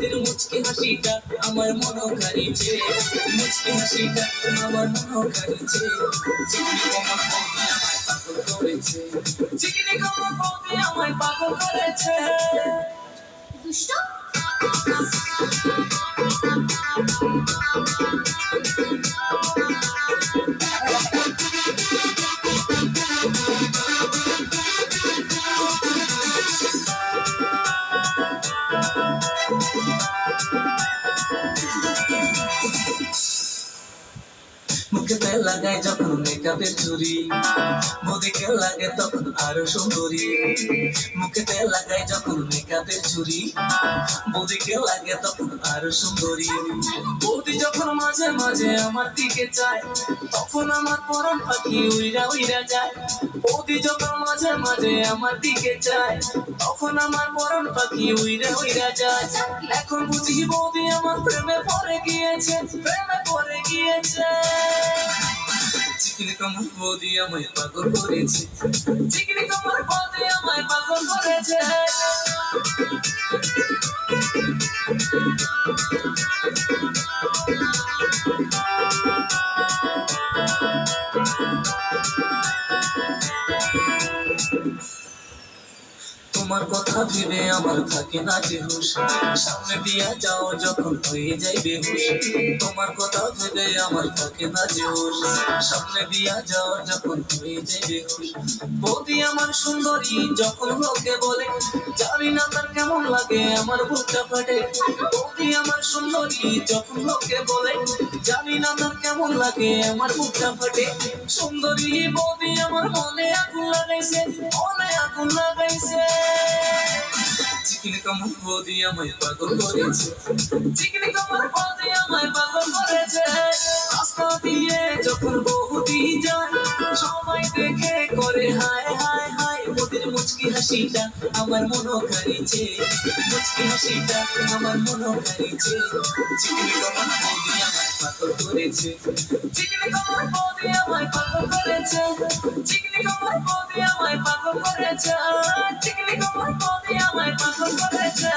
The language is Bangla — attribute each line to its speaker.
Speaker 1: ওদের মুচকি হাসিটা আমার মন কাড়িছে, মুচকি হাসিটা আমার মন কাড়িছে। চিকনি কমর বৌদি আমায় পাগল করেছে, চিকনি কমর বৌদি আমায় পাগল করেছে।
Speaker 2: দুষ্ট
Speaker 1: মুখেতে লাগায় যখন মেকআপের চুরি, বৌদিকে লাগে তখন আরো সুন্দরী। মুখেতে লাগায় যখন মেকআপের চুরি, বৌদিকে লাগে তখন আরো সুন্দরী। বৌদি যখন মাঝে মাঝে আমার দিকে চায়, তখন আমার পরাণ পাখি উইরা উইরা যায়। বৌদি যখন মাঝে মাঝে আমার দিকে চায়, তখন আমার পরাণ পাখি উইরা উইরা যায়। এখন বুঝি বৌদি আমার প্রেমে পড়ে গিয়েছে, প্রেমে পড়ে গিয়েছে। চিকনি কমর বৌদি আমায় পাগল করেছে, চিকনি কমর বৌদি আমায় পাগল করেছে। তোমার কথা ভেবে আমার থাকে না যে হুঁশ, সামনে দিয়া যাও যখন হয়ে যাই বেহুশ। তোমার কথা ভেবে আমার থাকে না যে হুঁশ, সামনে দিয়া যাও যখন হয়ে যাই বেহুশ। বৌদি আমার সুন্দরী যখন লোকে বলে, জানি না তার কেমন লাগে আমার বুকটা ফাটে। বৌদি আমার সুন্দরী যখন লোকে বলে, জানি না তার কেমন লাগে আমার বুকটা ফাটে। সুন্দরী বৌদি আমার মনে আগুন লাগাইছে, মনে আগুন লাগাইছে। চিকনি কমর বৌদি আমায় পাগল করেছে, চিকনি কমর বৌদি আমায় পাগল করেছে। রাস্তা দিয়ে যখন বৌদি যায়, সবাই দেখে করে হায় হায় হায়। ওদের মুচকি হাসিটা আমার মন কাড়িছে, মুচকি হাসিটা আমার মন কাড়িছে। চিকনি কমর বৌদি আমায় পাগল করেছে, চিকনি কমর বৌদি আমায় পাগল করেছে, চিকনি কমর বৌদি আমায় পাগল করেছে, চিকনি কমর বৌদি আমায় পাগল করেছে।